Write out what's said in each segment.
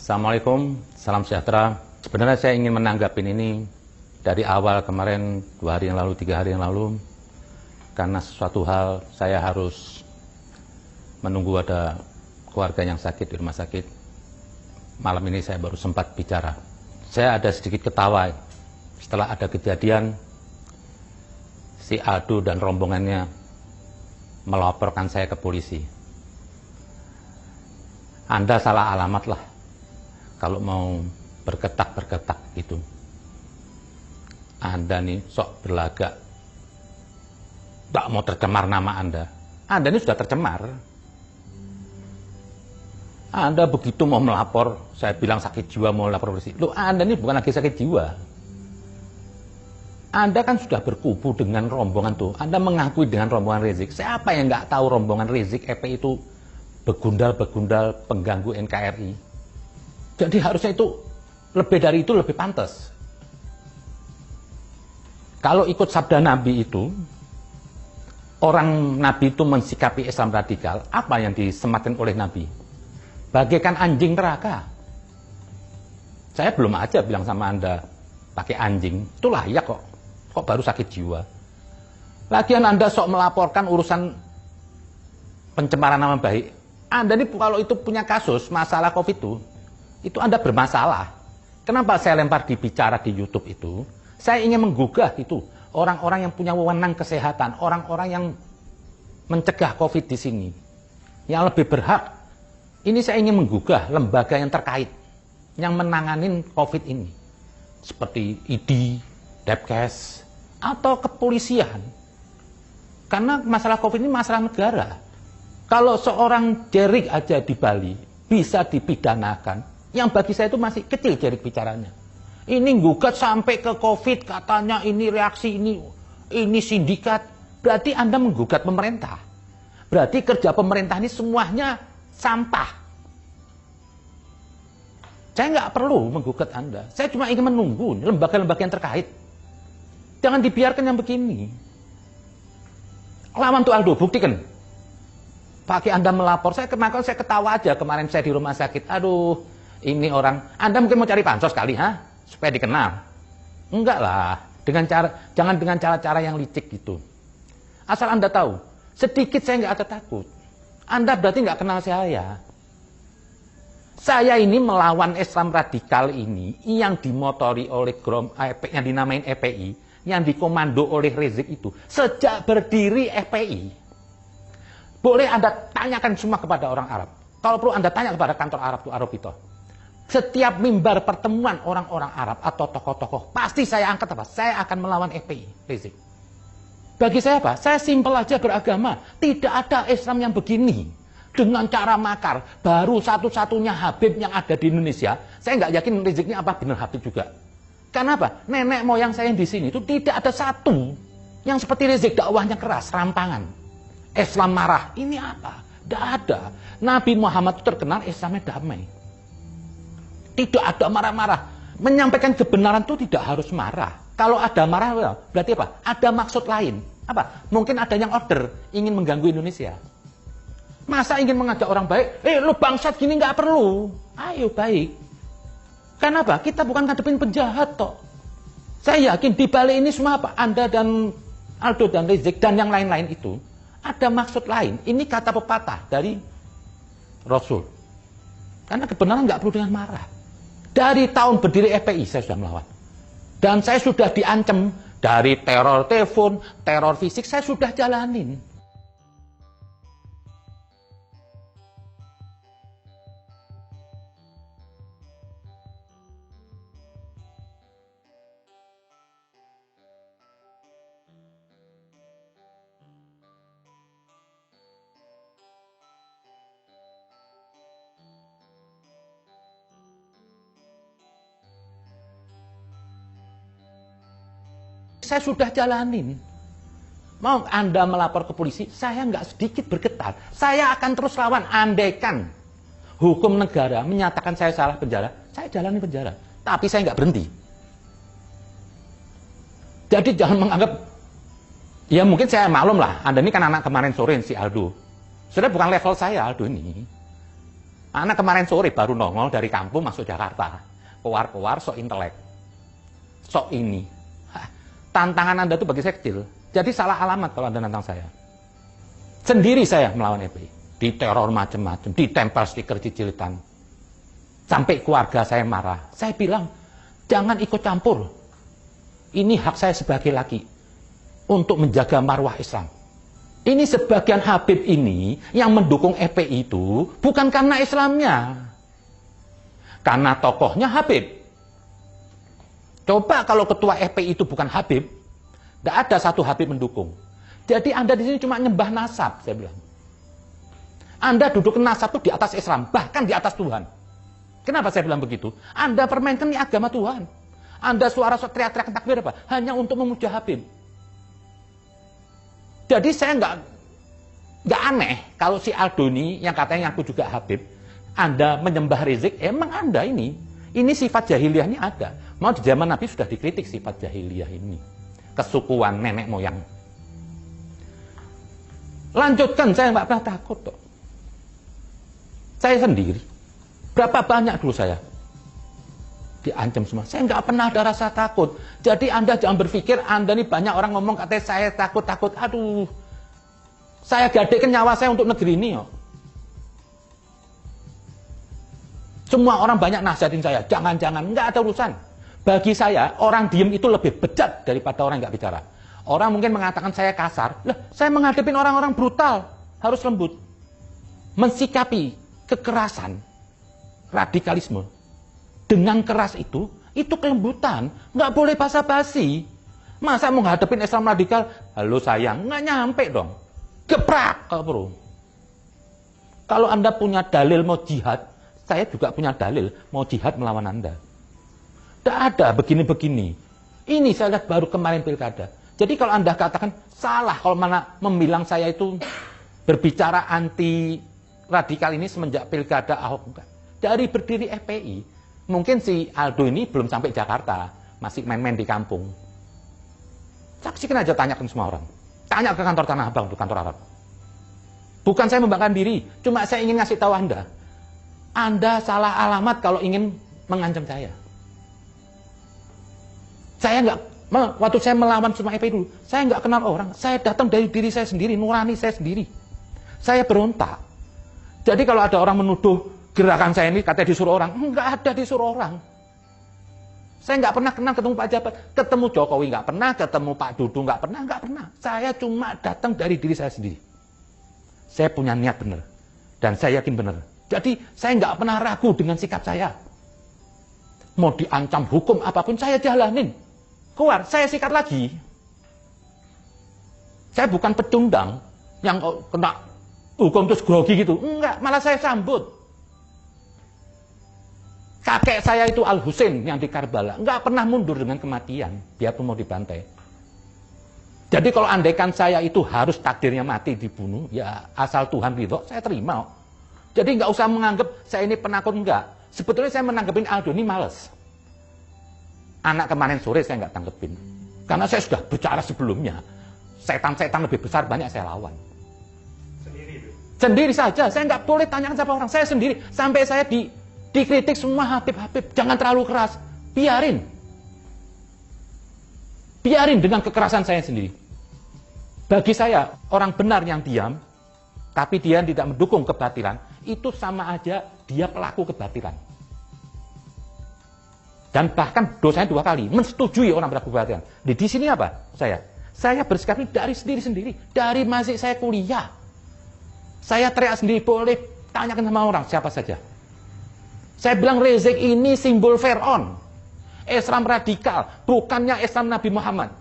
Assalamualaikum, salam sejahtera. Sebenarnya saya ingin menanggapin ini dari awal kemarin, 2 hari yang lalu, 3 hari yang lalu. Karena sesuatu hal saya harus menunggu ada keluarga yang sakit di rumah sakit. Malam ini saya baru sempat bicara. Saya ada sedikit ketawa setelah ada kejadian si Aldo dan rombongannya melaporkan saya ke polisi. Anda salah alamat lah kalau mau berketak-berketak gitu. Anda nih sok berlagak, tak mau tercemar nama Anda. Anda ini sudah tercemar. Anda begitu mau melapor, saya bilang sakit jiwa mau lapor polisi. Loh, Anda ini bukan lagi sakit jiwa. Anda kan sudah berkubu dengan rombongan tuh. Anda mengakui dengan rombongan Rizik. Siapa yang nggak tahu rombongan Rizik FPI itu begundal-begundal pengganggu NKRI? Jadi harusnya itu lebih dari itu lebih pantas. Kalau ikut sabda Nabi itu, orang Nabi itu mensikapi Islam radikal, apa yang disematkan oleh Nabi? Bagaikan anjing neraka. Saya belum aja bilang sama Anda pakai anjing, itu layak kok. Kok baru sakit jiwa? Lagian Anda sok melaporkan urusan pencemaran nama baik. Anda ini kalau itu punya kasus masalah COVID itu Anda bermasalah. Kenapa saya lempar di bicara di YouTube itu? Saya ingin menggugah itu orang-orang yang punya wewenang kesehatan, orang-orang yang mencegah COVID di sini, yang lebih berhak. Ini saya ingin menggugah lembaga yang terkait, yang menanganin COVID ini, seperti ID, Depkes, atau kepolisian. Karena masalah COVID ini masalah negara. Kalau seorang Jerik aja di Bali bisa dipidanakan, yang bagi saya itu masih kecil Jerik bicaranya. Ini gugat sampai ke COVID, katanya ini reaksi ini sindikat. Berarti Anda menggugat pemerintah. Berarti kerja pemerintah ini semuanya sampah. Saya nggak perlu menggugat Anda. Saya cuma ingin menunggu lembaga-lembaga yang terkait. Jangan dibiarkan yang begini. Lawan tuh Aldo, buktikan. Pakai Anda melapor, saya ketawa aja kemarin saya di rumah sakit. Aduh, ini orang, Anda mungkin mau cari pansos kali, supaya dikenal. Enggak lah, jangan dengan cara-cara yang licik gitu. Asal Anda tahu, sedikit saya nggak ada takut. Anda berarti nggak kenal saya. Saya ini melawan Islam radikal ini, yang dimotori oleh yang dinamain FPI, yang dikomando oleh Rizik itu, sejak berdiri FPI. Boleh Anda tanyakan semua kepada orang Arab. Kalau perlu Anda tanya kepada kantor Arab itu Arabito. Setiap mimbar pertemuan orang-orang Arab atau tokoh-tokoh, pasti saya angkat apa? Saya akan melawan FPI, Rizik. Bagi saya apa? Saya simpel aja beragama. Tidak ada Islam yang begini. Dengan cara makar. Baru satu-satunya Habib yang ada di Indonesia. Saya nggak yakin Rizik ini apa benar Habib juga. Karena apa? Nenek moyang saya yang di sini itu tidak ada satu yang seperti Rizik dakwahnya keras, rampangan. Islam marah. Ini apa? Tidak ada. Nabi Muhammad itu terkenal Islamnya damai. Tidak ada marah-marah. Menyampaikan kebenaran itu tidak harus marah. Kalau ada marah, berarti apa? Ada maksud lain. Apa? Mungkin ada yang order, ingin mengganggu Indonesia. Masa ingin mengajak orang baik? Lu bangsat gini nggak perlu. Ayo baik. Kenapa? Kita bukan ngadepin penjahat toh. Saya yakin di balik ini semua apa? Anda dan Aldo dan Rizik dan yang lain-lain itu ada maksud lain. Ini kata pepatah dari Rasul. Karena kebenaran nggak perlu dengan marah. Dari tahun berdiri FPI saya sudah melawan. Dan saya sudah diancam dari teror telepon, teror fisik, saya sudah jalanin. Saya sudah jalanin. Mau Anda melapor ke polisi, saya nggak sedikit bergetar. Saya akan terus lawan. Andaikan hukum negara menyatakan saya salah penjara, saya jalani penjara. Tapi saya nggak berhenti. Jadi jangan menganggap, ya mungkin saya maklum lah, Anda ini kan anak kemarin sore si Aldo. Sudah bukan level saya Aldo ini. Anak kemarin sore baru nongol dari kampung masuk Jakarta. Keluar-keluar sok intelek. Sok ini. Tantangan Anda itu bagi saya kecil. Jadi salah alamat kalau Anda nantang saya. Sendiri saya melawan FPI. Diteror macam-macam, ditempel stiker cicilitan. Sampai keluarga saya marah. Saya bilang, jangan ikut campur. Ini hak saya sebagai laki untuk menjaga marwah Islam. Ini sebagian Habib ini yang mendukung FPI itu bukan karena Islamnya. Karena tokohnya Habib. Coba kalau ketua FPI itu bukan Habib, tidak ada satu Habib mendukung. Jadi Anda di sini cuma nyembah nasab, saya bilang. Anda duduk nasab itu di atas Islam, bahkan di atas Tuhan. Kenapa saya bilang begitu? Anda permainkan ini agama Tuhan. Anda suara teriak-teriak takbir apa? Hanya untuk memuja Habib. Jadi saya nggak aneh kalau si Aldo ini yang katanya ngaku juga Habib, Anda menyembah Rizik, emang Anda ini sifat jahiliyahnya ada. Mau di zaman Nabi sudah dikritik sifat jahiliyah ini, kesukuan nenek moyang. Lanjutkan, saya nggak pernah takut kok. Saya sendiri, berapa banyak dulu saya diancam semua. Saya nggak pernah ada rasa takut. Jadi Anda jangan berpikir Anda ini banyak orang ngomong katanya saya takut-takut. Aduh, saya gadekan nyawa saya untuk negeri ini. Semua orang banyak nasihatin saya, jangan-jangan, nggak ada urusan. Bagi saya, orang diem itu lebih bejat daripada orang nggak bicara. Orang mungkin mengatakan saya kasar. Lah, saya menghadapin orang-orang brutal, harus lembut. Mensikapi kekerasan, radikalisme dengan keras itu kelembutan, nggak boleh basa-basi. Masa mau ngadepin Islam radikal, halo sayang, nggak nyampe dong, geprak, bro. Kalau Anda punya dalil mau jihad, saya juga punya dalil mau jihad melawan Anda. Tidak ada begini-begini. Ini saya lihat baru kemarin pilkada. Jadi kalau Anda katakan salah kalau mana membilang saya itu berbicara anti radikal ini semenjak pilkada Ahok, enggak. Dari berdiri FPI, mungkin si Aldo ini belum sampai Jakarta, masih main-main di kampung. Saksikan aja, tanyakan semua orang. Tanya ke kantor Tanah Abang, kantor Arab. Bukan saya membanggakan diri, cuma saya ingin ngasih tahu Anda. Anda salah alamat kalau ingin mengancam saya. Saya nggak, waktu saya melawan semua FPI dulu, saya nggak kenal orang. Saya datang dari diri saya sendiri, nurani saya sendiri. Saya berontak. Jadi kalau ada orang menuduh gerakan saya ini katanya disuruh orang, nggak ada disuruh orang. Saya nggak pernah kenal ketemu Pak Jabat, ketemu Jokowi nggak pernah, ketemu Pak Dudu nggak pernah. Saya cuma datang dari diri saya sendiri. Saya punya niat benar, dan saya yakin benar. Jadi saya nggak pernah ragu dengan sikap saya. Mau diancam hukum apapun saya jalanin. Keluar, saya sikat lagi. Saya bukan pecundang yang kena hukum terus grogi gitu. Enggak, malah saya sambut. Kakek saya itu Al Husain yang di Karbala, enggak pernah mundur dengan kematian, biarpun mau dibantai. Jadi kalau andaikan saya itu harus takdirnya mati dibunuh, ya asal Tuhan ridho, saya terima. Jadi enggak usah menganggap saya ini penakut, enggak. Sebetulnya saya menanggepin Aldo ini males. Anak kemarin sore saya nggak tanggepin. Karena saya sudah bicara sebelumnya. Setan-setan lebih besar banyak saya lawan. Sendiri saja, saya nggak boleh tanyakan siapa orang. Saya sendiri, sampai saya dikritik semua Habib-Habib. Jangan terlalu keras, biarin. Biarin dengan kekerasan saya sendiri. Bagi saya, orang benar yang diam, tapi dia tidak mendukung kebatilan, itu sama aja dia pelaku kebatilan. Dan bahkan dosanya 2 kali, mensetujui orang berlaku kebatilan. Di sini apa? Saya bersikap ini dari sendiri, dari masih saya kuliah. Saya teriak sendiri, boleh tanyakan sama orang, siapa saja. Saya bilang Rizik ini simbol Fir'aun. Islam radikal, bukannya Islam Nabi Muhammad.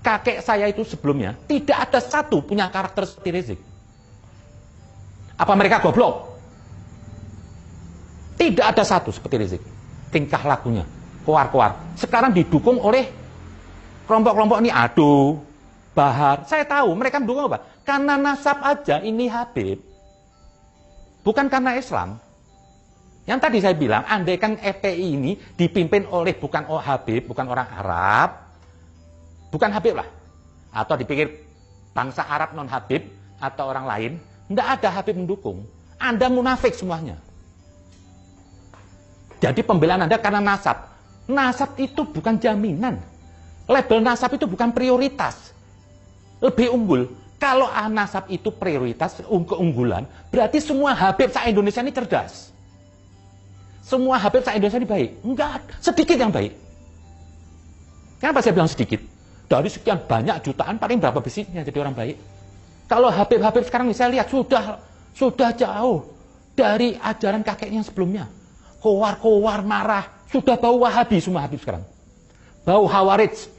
Kakek saya itu sebelumnya, tidak ada satu punya karakter seperti Rizik. Apa mereka goblok? Tidak ada satu seperti Rizik. Tingkah lakunya, koar-koar. Sekarang didukung oleh kelompok-kelompok ini, Ado, Bahar. Saya tahu mereka mendukung apa? Karena nasab aja ini Habib. Bukan karena Islam. Yang tadi saya bilang, andaikan FPI ini dipimpin oleh bukan Habib, bukan orang Arab, bukan Habib lah. Atau dipikir bangsa Arab non-Habib atau orang lain, tidak ada Habib mendukung. Anda munafik semuanya. Jadi pembelaan Anda karena nasab. Nasab itu bukan jaminan. Label nasab itu bukan prioritas. Lebih unggul. Kalau nasab itu prioritas, keunggulan, berarti semua Habib se-Indonesia ini cerdas. Semua Habib se-Indonesia ini baik. Enggak, sedikit yang baik. Kenapa saya bilang sedikit? Dari sekian banyak jutaan, paling berapa bisnisnya jadi orang baik? Kalau Habib-Habib sekarang saya lihat sudah jauh dari ajaran kakeknya sebelumnya. Kowar-kowar marah, sudah bau Wahabi semua Habib sekarang. Bau Khawarij.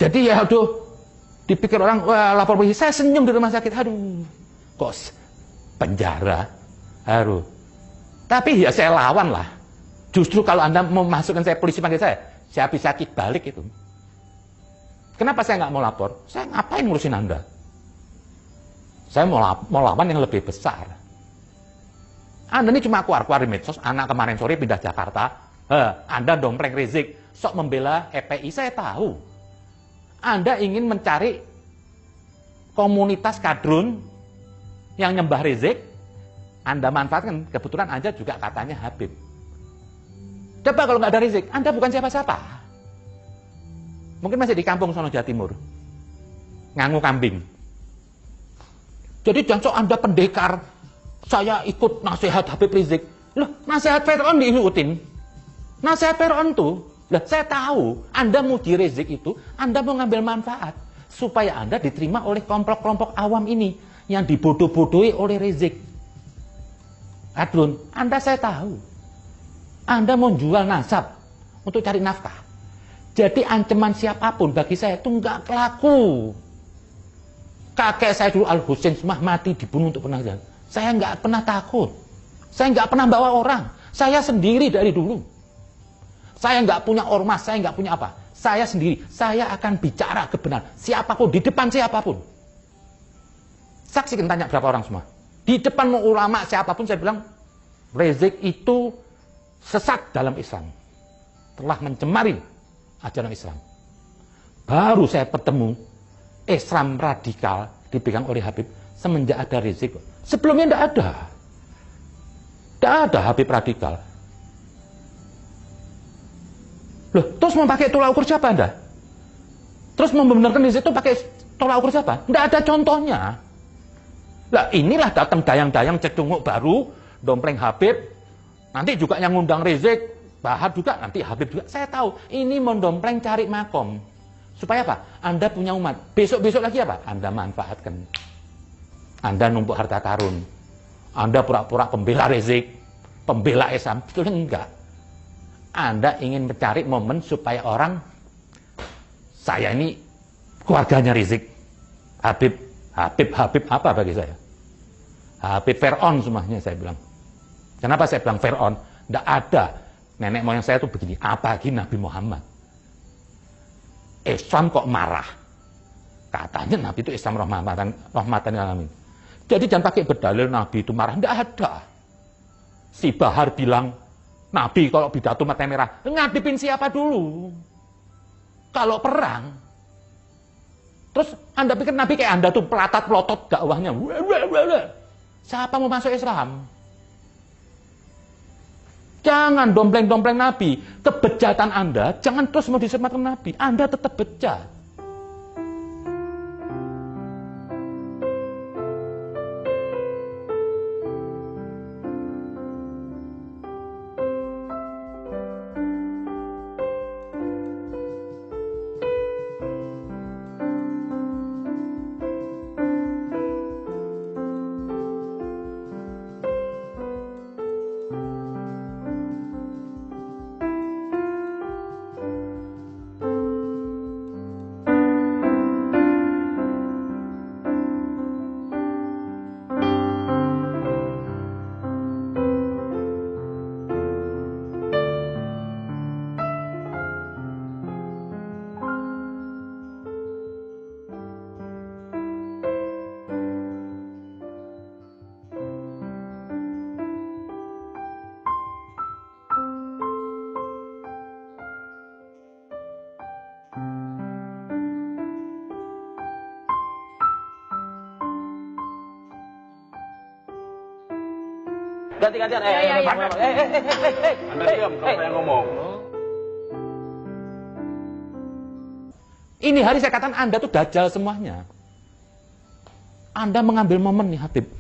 Jadi ya aduh, dipikir orang, wah lapor polisi, saya senyum di rumah sakit, aduh, kok penjara, aduh. Tapi ya saya lawan lah. Justru kalau Anda mau masukkan saya, polisi panggil saya bisa sakit balik itu. Kenapa saya nggak mau lapor? Saya ngapain ngurusin Anda? Saya mau lawan yang lebih besar. Anda ini cuma keluar di medsos, anak kemarin sore pindah Jakarta, Anda dompleng Rizik, sok membela EPI, saya tahu. Anda ingin mencari komunitas kadrun yang nyembah Rizik, Anda manfaatkan, kebetulan Anda juga katanya Habib. Coba kalau nggak ada Rizik, Anda bukan siapa-siapa. Mungkin masih di kampung sono Jawa Timur, nganggu kambing. Jadi jangan sok Anda pendekar, saya ikut nasihat Habib Rizik. Loh, nasihat Fir'aun diikutin. Nasihat Fir'aun tuh, lah saya tahu Anda muji Rizik itu, Anda mau ngambil manfaat supaya Anda diterima oleh kelompok-kelompok awam ini yang dibodoh-bodohi oleh Rizik. Adrun, Anda saya tahu. Anda mau jual nasab untuk cari nafkah. Jadi ancaman siapapun bagi saya itu nggak laku. Kakek saya dulu Al-Husain semah mati dibunuh untuk penasihat. Saya nggak pernah takut. Saya nggak pernah bawa orang. Saya sendiri dari dulu. Saya nggak punya ormas, saya nggak punya apa. Saya sendiri, saya akan bicara kebenaran. Siapapun, di depan siapapun. Saksikan, tanya berapa orang semua. Di depan mau ulama siapapun, saya bilang, Rizik itu sesat dalam Islam. Telah mencemari ajaran Islam. Baru saya bertemu Islam radikal dipegang oleh Habib semenjak ada Rizik. Sebelumnya tidak ada. Tidak ada Habib radikal. Loh, terus mau pakai tolak ukur siapa Anda? Terus membenarkan Rizik itu pakai tolak ukur siapa? Tidak ada contohnya. Lah inilah datang dayang-dayang cecunguk baru, dompleng Habib, nanti juga yang ngundang Rizik, Bahar juga, nanti Habib juga. Saya tahu, ini mendompleng cari makom. Supaya apa? Anda punya umat. Besok-besok lagi apa? Anda manfaatkan. Anda numpuk harta karun. Anda pura-pura pembela Rizik, pembela Islam. Betul enggak? Anda ingin mencari momen supaya orang, saya ini keluarganya Rizik. Habib apa bagi saya? Habib Fir'aun semuanya saya bilang. Kenapa saya bilang Fir'aun? Tidak ada. Nenek moyang saya itu begini, apalagi Nabi Muhammad. Islam kok marah? Katanya Nabi itu Islam rahmatan alamin. Jadi jangan pakai berdalil Nabi itu marah. Tidak ada. Si Bahar bilang, Nabi kalau pidato mata merah, ngadepin siapa dulu? Kalau perang, terus Anda pikir Nabi kayak Anda tuh pelatat-pelotot dakwahnya. Siapa mau masuk Islam? Jangan dompleng-dompleng Nabi. Kebejatan Anda, jangan terus mau disematkan Nabi. Anda tetap bejat. Ganti-gantian. Anda diam kalau saya ngomong. Ini hari saya katakan Anda tuh dajjal semuanya. Anda mengambil momen nih Habib.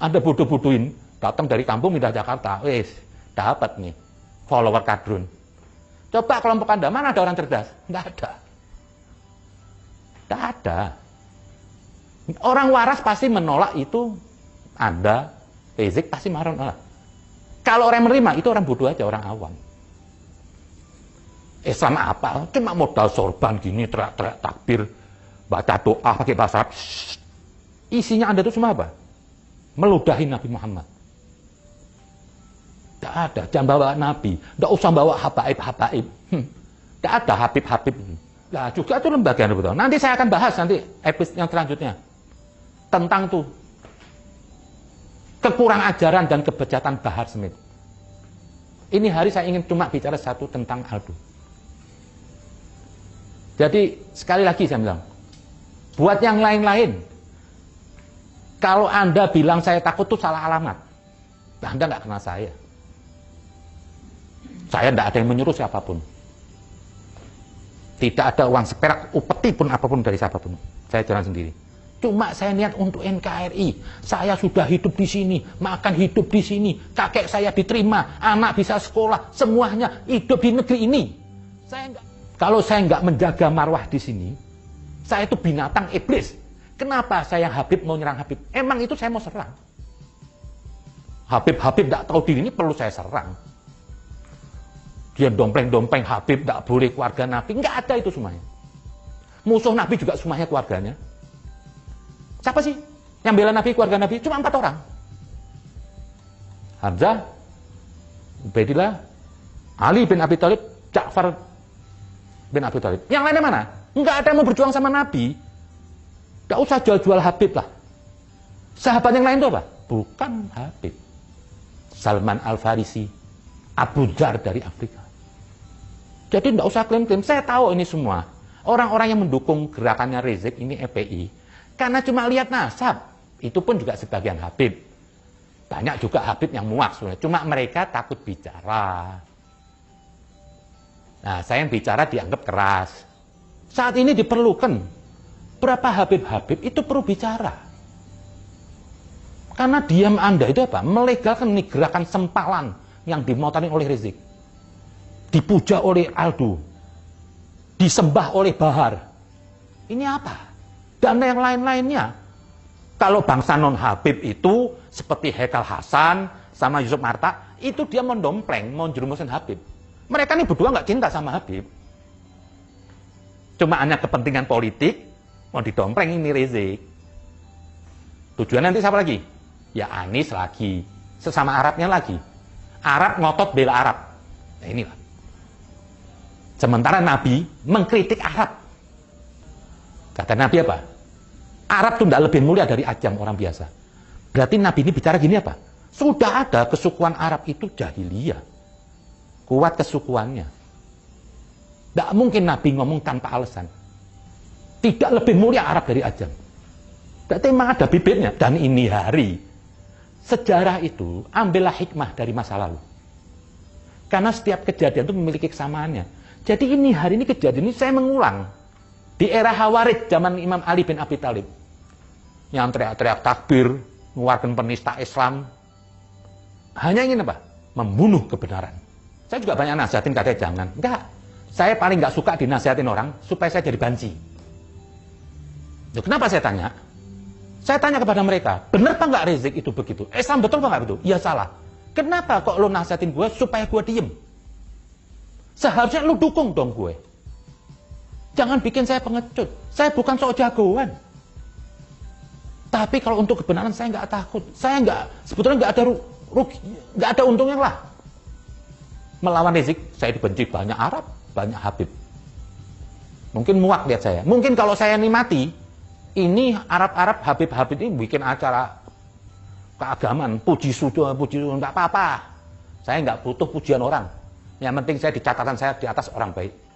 Anda bodoh-bodohin, datang dari kampung pindah Jakarta. Wes, dapat nih follower kadrun. Coba kelompok Anda, mana ada orang cerdas? Nggak ada. Nggak ada. Orang waras pasti menolak itu. Anda, Rizik pasti marah menolak. Kalau orang menerima, itu orang bodoh aja, orang awam. Islam apa? Cuma modal sorban gini, teriak-teriak takbir, baca doa pakai bahasa Arab. Isinya Anda itu semua apa? Meludahi Nabi Muhammad. Tidak ada, jangan bawa Nabi. Tidak usah bawa habaib-habaib. Tidak ada habib-habib. Nah, juga itu lembaga yang betul. Nanti saya akan bahas nanti episode yang selanjutnya. Tentang tuh kekurang ajaran dan kebejatan Bahar Smith. Ini hari saya ingin cuma bicara satu tentang Aldo. Jadi sekali lagi saya bilang, buat yang lain-lain, kalau Anda bilang saya takut itu salah alamat. Anda nggak kenal saya. Saya tidak ada yang menyuruh siapapun. Tidak ada uang seperak, upeti pun apapun dari siapapun. Saya jalan sendiri. Cuma saya niat untuk NKRI. Saya sudah hidup di sini, makan hidup di sini, kakek saya diterima, anak bisa sekolah, semuanya hidup di negeri ini. Kalau saya nggak menjaga marwah di sini, saya itu binatang iblis. Kenapa saya Habib mau nyerang Habib? Emang itu saya mau serang. Habib-Habib tidak tahu diri ini perlu saya serang. Dia dompleng-dompleng Habib, tidak boleh keluarga Nabi. Nggak ada itu semuanya. Musuh Nabi juga semuanya keluarganya. Siapa sih yang bela Nabi, keluarga Nabi? Cuma 4 orang. Hamzah, Ubaidillah, Ali bin Abi Thalib, Ja'far bin Abi Thalib. Yang lainnya mana? Nggak ada yang mau berjuang sama Nabi. Nggak usah jual-jual Habib lah. Sahabat yang lain itu apa? Bukan Habib. Salman Al-Farisi, Abu Dzar dari Afrika. Jadi nggak usah klaim-klaim. Saya tahu ini semua. Orang-orang yang mendukung gerakannya Rizik ini EPI. Karena cuma lihat nasab. Itu pun juga sebagian Habib. Banyak juga Habib yang muak sebenarnya. Cuma mereka takut bicara. Nah, saya yang bicara dianggap keras. Saat ini diperlukan. Berapa Habib-Habib itu perlu bicara. Karena diam Anda itu apa? Melegalkan nih gerakan sempalan yang dimotorin oleh Rizik. Dipuja oleh Aldo. Disembah oleh Bahar. Ini apa? Dan yang lain-lainnya. Kalau bangsa non-Habib itu seperti Haikal Hasan sama Yusuf Marta, itu dia mendompleng, mau jerumusin Habib. Mereka ini berdua nggak cinta sama Habib. Cuma hanya kepentingan politik, mau didompleng ini Rizik. Tujuan nanti siapa lagi? Ya Anies lagi. Sesama Arabnya lagi. Arab ngotot bela Arab. Nah inilah. Sementara Nabi mengkritik Arab. Kata Nabi apa? Arab itu tidak lebih mulia dari ajam orang biasa. Berarti Nabi ini bicara gini apa? Sudah ada kesukuan Arab itu jahiliyah. Kuat kesukuannya. Tidak mungkin Nabi ngomong tanpa alasan. Tidak lebih mulia Arab dari ajam. Berarti memang ada bibitnya. Dan ini hari. Sejarah itu ambillah hikmah dari masa lalu. Karena setiap kejadian itu memiliki kesamaannya. Jadi ini hari ini kejadian ini saya mengulang. Di era Khawarij zaman Imam Ali bin Abi Thalib. Yang teriak-teriak takbir, mengeluarkan penista Islam. Hanya ingin apa? Membunuh kebenaran. Saya juga banyak nasihatin katanya jangan. Enggak. Saya paling nggak suka dinasihatin orang supaya saya jadi banci. Loh, kenapa saya tanya? Saya tanya kepada mereka, benar apa nggak Rizik itu begitu? Islam betul apa nggak betul? Iya salah. Kenapa kok lo nasihatin gue supaya gue diem? Seharusnya lo dukung dong gue. Jangan bikin saya pengecut. Saya bukan sok jagoan. Tapi kalau untuk kebenaran saya nggak takut. Saya nggak, sebetulnya nggak ada rugi, nggak ada untungnya lah. Melawan Rizik, saya dibenci banyak Arab, banyak Habib. Mungkin muak lihat saya. Mungkin kalau saya ini mati, ini Arab-Arab, Habib-Habib ini bikin acara keagamaan, puji sudah, nggak apa-apa. Saya nggak butuh pujian orang. Yang penting saya di catatan saya di atas orang baik.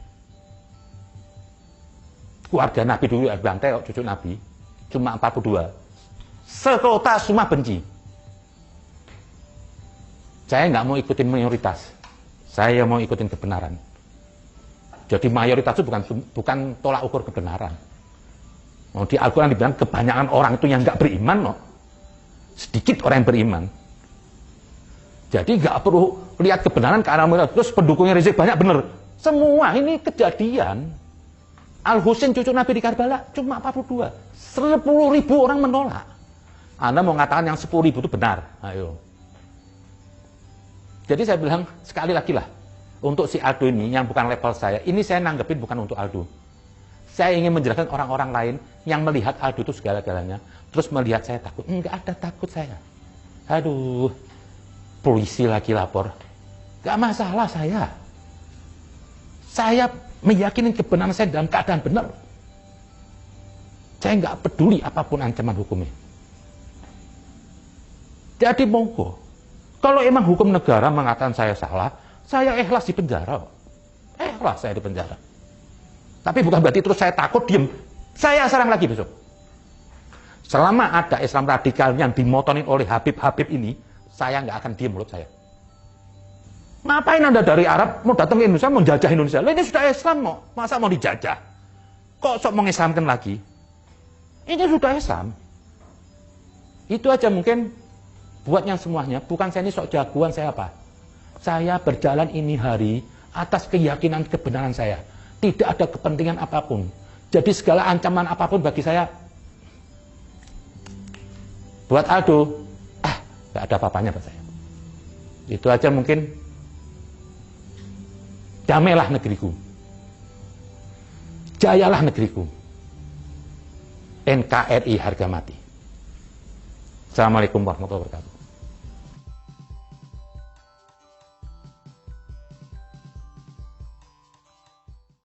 Keluarga Nabi dulu Bantai, cucu Nabi, cuma 42. Sekota semua benci. Saya nggak mau ikutin mayoritas. Saya mau ikutin kebenaran. Jadi mayoritas itu bukan tolak ukur kebenaran. Mau di Al-Quran dibilang kebanyakan orang itu yang nggak beriman, no. Sedikit orang yang beriman. Jadi nggak perlu lihat kebenaran ke arah mayoritas. Terus pendukungnya Rizik banyak, bener. Semua ini kejadian. Al-Husain cucu Nabi di Karbala cuma 42. 10.000 orang menolak. Anda mau mengatakan yang 10.000 itu benar? Ayo. Jadi saya bilang sekali lagi lah, untuk si Aldo ini yang bukan level saya, ini saya nanggepin bukan untuk Aldo. Saya ingin menjelaskan orang-orang lain yang melihat Aldo itu segala-galanya, terus melihat saya takut. Enggak ada takut saya. Aduh, polisi lagi lapor. Enggak masalah saya. Saya meyakini kebenaran saya dalam keadaan benar. Saya nggak peduli apapun ancaman hukumnya. Jadi monggo. Kalau emang hukum negara mengatakan saya salah, saya ikhlas di penjara. Ikhlas saya di penjara. Tapi bukan berarti terus saya takut diem. Saya serang lagi besok. Selama ada Islam radikal yang dimotonin oleh Habib-Habib ini, saya nggak akan diem menurut saya. Ngapain Anda dari Arab mau datang ke Indonesia, mau jajah Indonesia? Ini sudah Islam, masa mau dijajah? Kok sok mengislamkan lagi? Ini sudah Islam. Itu aja mungkin buat yang semuanya, bukan saya ini sok jagoan, saya apa? Saya berjalan ini hari atas keyakinan kebenaran saya. Tidak ada kepentingan apapun. Jadi segala ancaman apapun bagi saya, buat Aldo, nggak ada apa-apanya buat saya. Itu aja mungkin. Damailah negeriku. Jayalah negeriku. NKRI harga mati. Assalamualaikum warahmatullahi wabarakatuh.